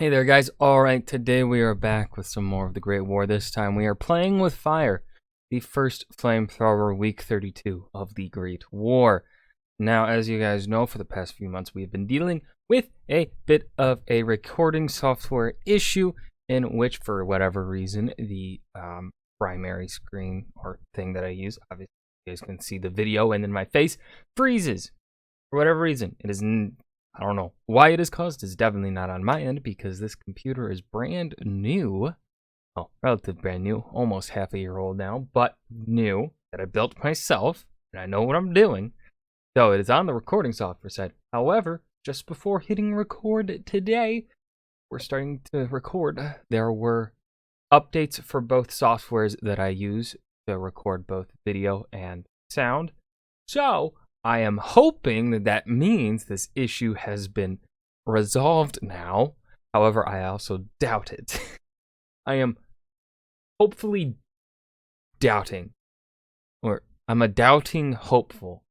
Hey there guys, alright, today we are back with some more of the Great War. This time we are playing with fire, the first flamethrower week 32 of the Great War. Now, as you guys know, for the past few months we've been dealing with a bit of a recording software issue in which, for whatever reason, the primary screen or thing that I use, obviously you guys can see the video and then my face, freezes. For whatever reason, it is I don't know why it is caused. It's definitely not on my end because this computer is brand new. Oh, relative brand new, almost half a year old now, but new, that I built myself, and I know what I'm doing. So it is on the recording software side. However, just before hitting record today, we're starting to record. There were updates for both softwares that I use to record both video and sound. So I am hoping that that means this issue has been resolved now. However, I also doubt it. I am hopefully doubting. Or I'm a doubting hopeful.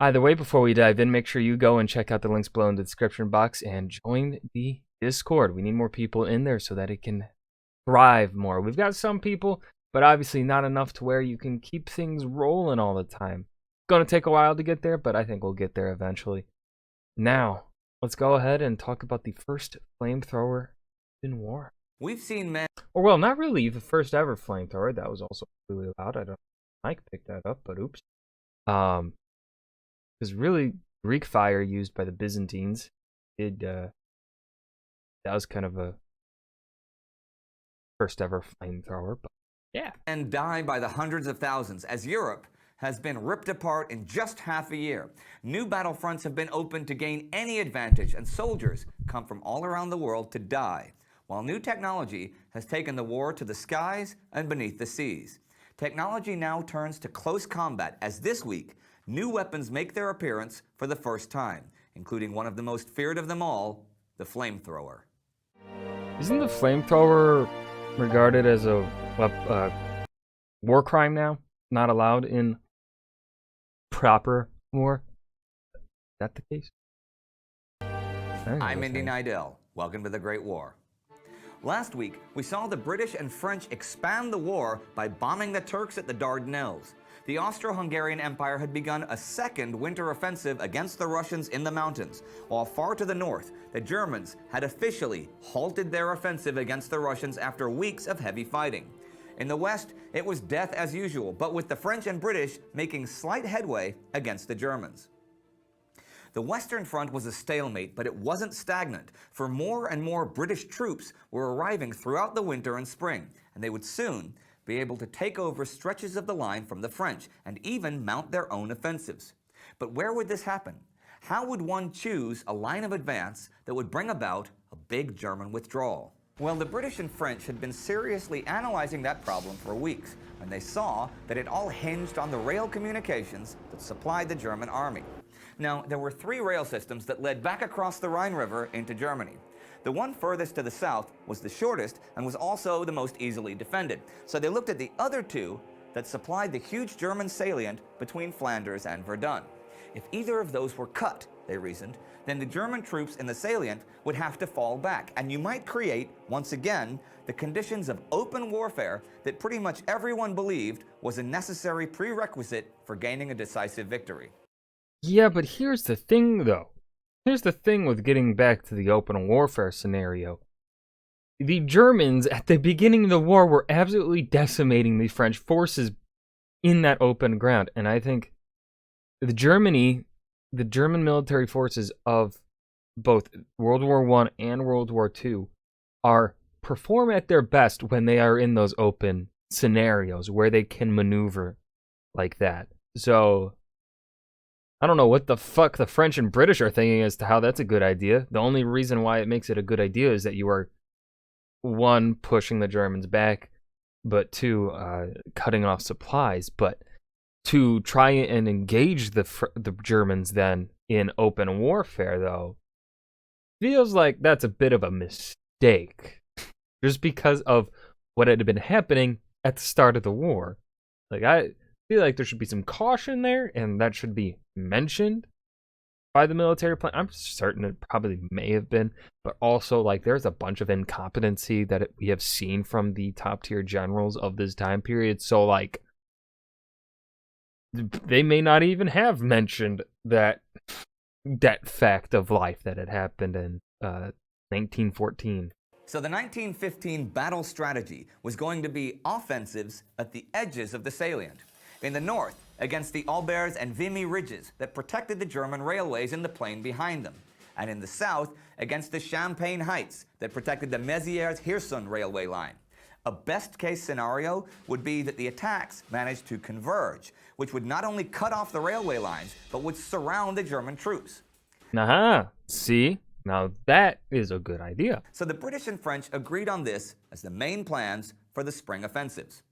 Either way, before we dive in, make sure you go and check out the links below in the description box and join the Discord. We need more people in there so that it can thrive more. We've got some people, but obviously not enough to where you can keep things rolling all the time. Going to take a while to get there, but I think we'll get there eventually. Now, let's go ahead and talk about the first flamethrower in war. We've seen men. Or, well, not really the first ever flamethrower. That was also really loud. I don't know if Mike picked that up, but oops. Because really, Greek fire used by the Byzantines that was kind of a first ever flamethrower, but yeah. And die by the hundreds of thousands as Europe has been ripped apart in just half a year. New battlefronts have been opened to gain any advantage, and soldiers come from all around the world to die, while new technology has taken the war to the skies and beneath the seas. Technology now turns to close combat as this week, new weapons make their appearance for the first time, including one of the most feared of them all, the flamethrower. Isn't the flamethrower regarded as a war crime now? Not allowed in proper war? Is that the case? I'm Indy Nidell. Welcome to the Great War. Last week, we saw the British and French expand the war by bombing the Turks at the Dardanelles. The Austro-Hungarian Empire had begun a second winter offensive against the Russians in the mountains, while far to the north, the Germans had officially halted their offensive against the Russians after weeks of heavy fighting. In the west, it was death as usual, but with the French and British making slight headway against the Germans. The Western Front was a stalemate, but it wasn't stagnant, for more and more British troops were arriving throughout the winter and spring, and they would soon be able to take over stretches of the line from the French and even mount their own offensives. But where would this happen? How would one choose a line of advance that would bring about a big German withdrawal? Well, the British and French had been seriously analyzing that problem for weeks when they saw that it all hinged on the rail communications that supplied the German army. Now, there were three rail systems that led back across the Rhine River into Germany. The one furthest to the south was the shortest and was also the most easily defended. So they looked at the other two that supplied the huge German salient between Flanders and Verdun. If either of those were cut, they reasoned, then the German troops in the salient would have to fall back, and you might create, once again, the conditions of open warfare that pretty much everyone believed was a necessary prerequisite for gaining a decisive victory. Yeah, but here's the thing, though. Here's the thing with getting back to the open warfare scenario. The Germans, at the beginning of the war, were absolutely decimating the French forces in that open ground, and I think the German military forces of both World War I and World War II perform at their best when they are in those open scenarios where they can maneuver like that. So I don't know what the fuck the French and British are thinking as to how that's a good idea. The only reason why it makes it a good idea is that you are, one, pushing the Germans back, but two, cutting off supplies. But to try and engage the Germans then in open warfare, though, feels like that's a bit of a mistake. Just because of what had been happening at the start of the war. Like, I feel like there should be some caution there, and that should be mentioned. by the military plan? I'm certain it probably may have been, but also like there's a bunch of incompetency that we have seen from the top tier generals of this time period. So like they may not even have mentioned that fact of life that had happened in 1914. So the 1915 battle strategy was going to be offensives at the edges of the salient. In the north, against the Aubers and Vimy ridges that protected the German railways in the plain behind them. And in the south, against the Champagne heights that protected the Mézières-Hirson railway line. A best-case scenario would be that the attacks managed to converge, which would not only cut off the railway lines, but would surround the German troops. Aha, see? Now that is a good idea. So the British and French agreed on this as the main plans for the spring offensives.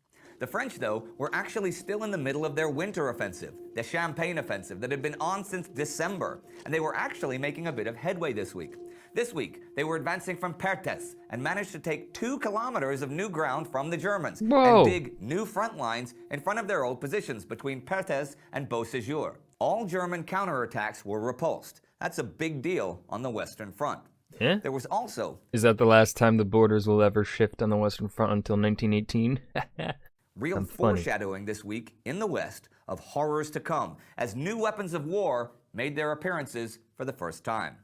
The French, though, were actually still in the middle of their winter offensive, the Champagne offensive that had been on since December, and they were actually making a bit of headway this week. This week, they were advancing from Perthes and managed to take 2 kilometers of new ground from the Germans and dig new front lines in front of their old positions between Perthes and Beauséjour. All German counterattacks were repulsed. That's a big deal on the Western Front. Yeah? There was also... Is that the last time the borders will ever shift on the Western Front until 1918? real foreshadowing this week in the West of horrors to come as new weapons of war made their appearances for the first time.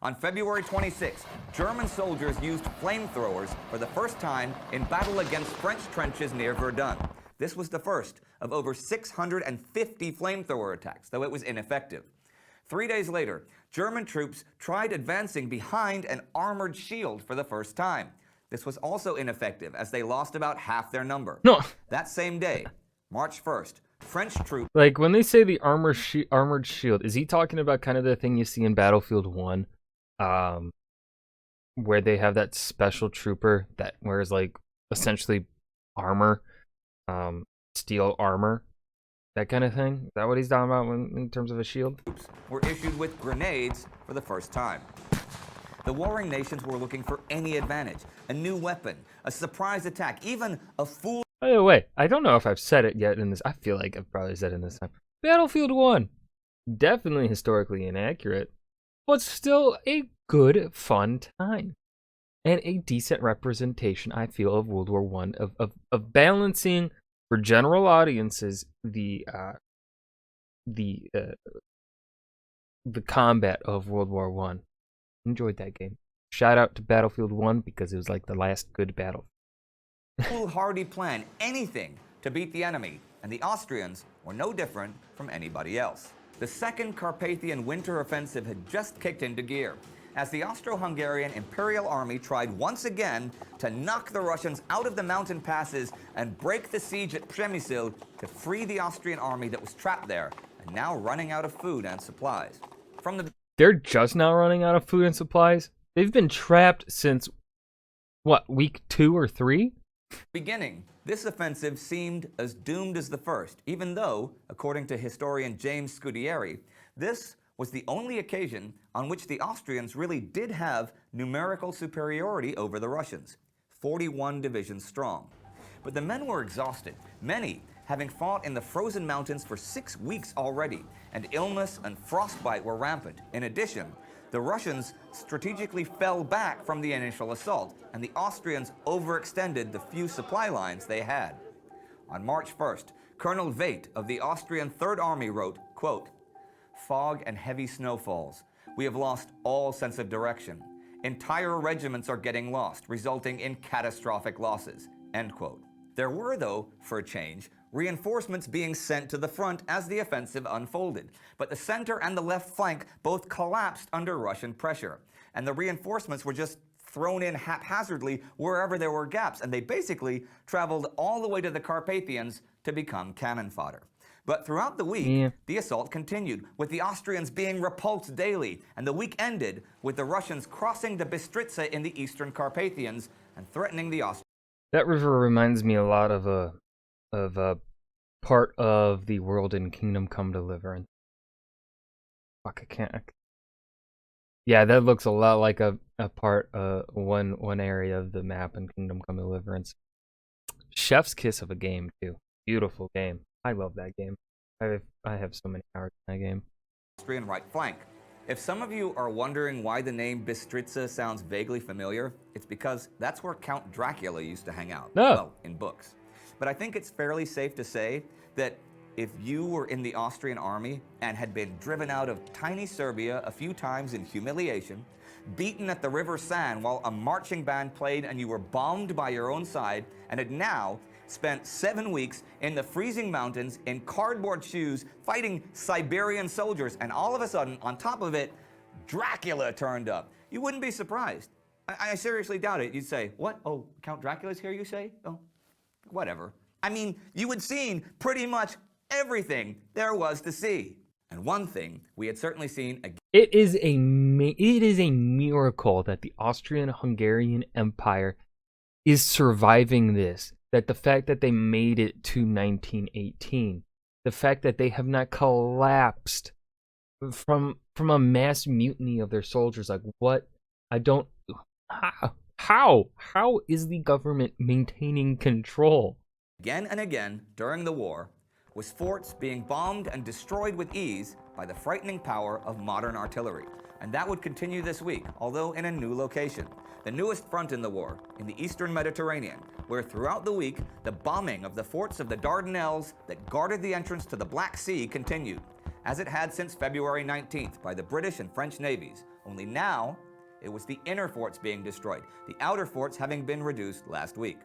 On February 26, German soldiers used flamethrowers for the first time in battle against French trenches near Verdun. This was the first of over 650 flamethrower attacks, though it was ineffective. 3 days later, German troops tried advancing behind an armored shield for the first time. This was also ineffective, as they lost about half their number. No. That same day, March 1st, French troops... Like, when they say the armored shield, is he talking about kind of the thing you see in Battlefield 1? Where they have that special trooper that wears, like, essentially armor, steel armor, that kind of thing? Is that what he's talking about in terms of a shield? ...were issued with grenades for the first time. The warring nations were looking for any advantage, a new weapon, a surprise attack, even a fool... By the way, I don't know if I've said it yet in this. I feel like I've probably said it in this time. Battlefield 1. Definitely historically inaccurate, but still a good, fun time. And a decent representation, I feel, of World War I, of balancing for general audiences the combat of World War I. Enjoyed that game. Shout out to Battlefield 1 because it was like the last good battle. Foolhardy plan, anything to beat the enemy, and the Austrians were no different from anybody else. The Second Carpathian Winter Offensive had just kicked into gear, as the Austro-Hungarian Imperial Army tried once again to knock the Russians out of the mountain passes and break the siege at Przemyśl to free the Austrian army that was trapped there and now running out of food and supplies. They're just now running out of food and supplies? They've been trapped since, what, week 2 or 3? Beginning, this offensive seemed as doomed as the first, even though, according to historian James Scudieri, this was the only occasion on which the Austrians really did have numerical superiority over the Russians, 41 divisions strong. But the men were exhausted, many having fought in the frozen mountains for 6 weeks already, and illness and frostbite were rampant. In addition, the Russians strategically fell back from the initial assault, and the Austrians overextended the few supply lines they had. On March 1st, Colonel Veit of the Austrian Third Army wrote, quote, "Fog and heavy snowfalls. We have lost all sense of direction. Entire regiments are getting lost, resulting in catastrophic losses." End quote. There were, though, for a change, reinforcements being sent to the front as the offensive unfolded. But the center and the left flank both collapsed under Russian pressure, and the reinforcements were just thrown in haphazardly wherever there were gaps, and they basically traveled all the way to the Carpathians to become cannon fodder. But throughout the week, the assault continued, with the Austrians being repulsed daily, and the week ended with the Russians crossing the Bystritsa in the eastern Carpathians and threatening the Austrians. That river reminds me a lot of a part of the world in Kingdom Come Deliverance. Fuck, I can't. Yeah, that looks a lot like a part, one area of the map in Kingdom Come Deliverance. Chef's kiss of a game too. Beautiful game. I love that game. I have so many hours in that game. Austrian right flank. If some of you are wondering why the name Bistritza sounds vaguely familiar, it's because that's where Count Dracula used to hang out. No. Well, in books. But I think it's fairly safe to say that if you were in the Austrian army and had been driven out of tiny Serbia a few times in humiliation, beaten at the River San while a marching band played and you were bombed by your own side, and had now spent 7 weeks in the freezing mountains in cardboard shoes fighting Siberian soldiers, and all of a sudden, on top of it, Dracula turned up, you wouldn't be surprised. I seriously doubt it. You'd say, what? Oh, Count Dracula's here, you say? Oh, whatever. I mean, you had seen pretty much everything there was to see. And one thing we had certainly seen again. It is a miracle that the Austrian-Hungarian Empire is surviving this. That the fact that they made it to 1918, the fact that they have not collapsed from a mass mutiny of their soldiers. Like, what? I don't. How is the government maintaining control? Again and again during the war was forts being bombed and destroyed with ease by the frightening power of modern artillery. And that would continue this week, although in a new location. The newest front in the war, in the eastern Mediterranean, where throughout the week, the bombing of the forts of the Dardanelles that guarded the entrance to the Black Sea continued, as it had since February 19th by the British and French navies. Only now, it was the inner forts being destroyed, the outer forts having been reduced last week.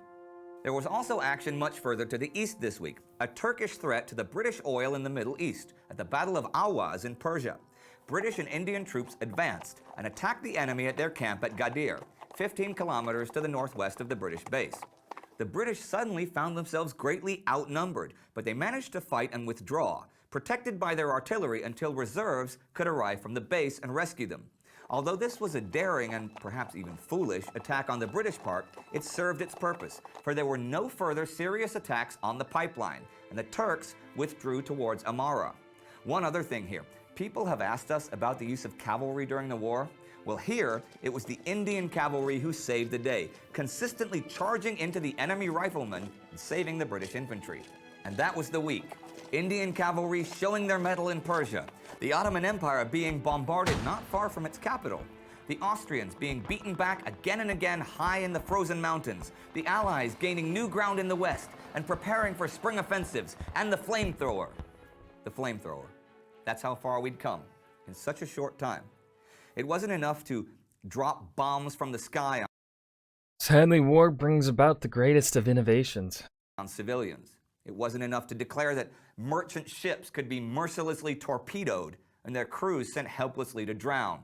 There was also action much further to the east this week, a Turkish threat to the British oil in the Middle East, at the Battle of Awaz in Persia. British and Indian troops advanced and attacked the enemy at their camp at Gadir, 15 kilometers to the northwest of the British base. The British suddenly found themselves greatly outnumbered, but they managed to fight and withdraw, protected by their artillery until reserves could arrive from the base and rescue them. Although this was a daring and perhaps even foolish attack on the British part, it served its purpose, for there were no further serious attacks on the pipeline, and the Turks withdrew towards Amara. One other thing here. People have asked us about the use of cavalry during the war. Well, here, it was the Indian cavalry who saved the day, consistently charging into the enemy riflemen and saving the British infantry. And that was the week. Indian cavalry showing their mettle in Persia, the Ottoman Empire being bombarded not far from its capital, the Austrians being beaten back again and again high in the frozen mountains, the Allies gaining new ground in the west and preparing for spring offensives, and the flamethrower. The flamethrower. That's how far we'd come in such a short time. It wasn't enough to drop bombs from the sky Sadly, war brings about the greatest of innovations. on civilians. It wasn't enough to declare that merchant ships could be mercilessly torpedoed and their crews sent helplessly to drown.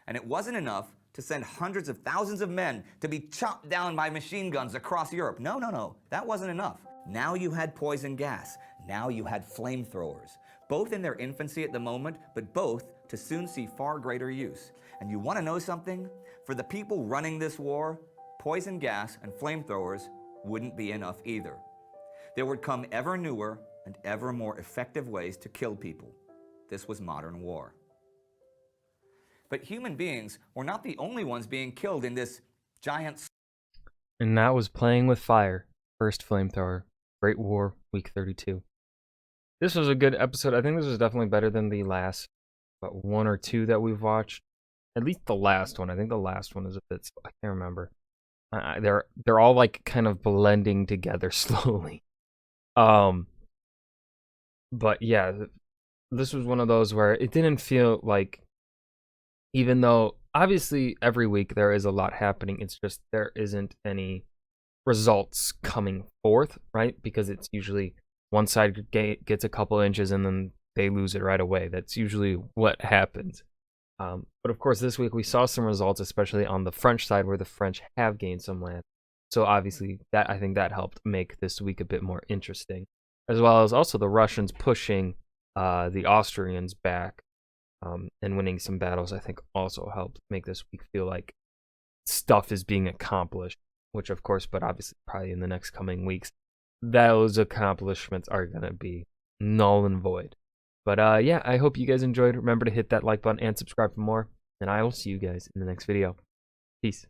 And it wasn't enough to send hundreds of thousands of men to be chopped down by machine guns across Europe. No. That wasn't enough. Now you had poison gas. Now you had flamethrowers, both in their infancy at the moment, but both to soon see far greater use. And you want to know something? For the people running this war, poison gas and flamethrowers wouldn't be enough either. There would come ever newer and ever more effective ways to kill people. This was modern war. But human beings were not the only ones being killed in this giant... And that was Playing with Fire, first flamethrower, Great War, week 32. This was a good episode. I think this was definitely better than the last one or two that we've watched. At least the last one. I think the last one is a bit... I can't remember. They're all like kind of blending together slowly. But yeah, this was one of those where it didn't feel like, even though obviously every week there is a lot happening, it's just there isn't any results coming forth, right? Because it's usually one side gets a couple inches and then they lose it right away. That's usually what happens. But of course, this week we saw some results, especially on the French side, where the French have gained some land. So obviously, I think that helped make this week a bit more interesting, as well as also the Russians pushing the Austrians back and winning some battles. I think also helped make this week feel like stuff is being accomplished, which of course, but obviously probably in the next coming weeks, those accomplishments are going to be null and void. But yeah, I hope you guys enjoyed. Remember to hit that like button and subscribe for more, and I will see you guys in the next video. Peace.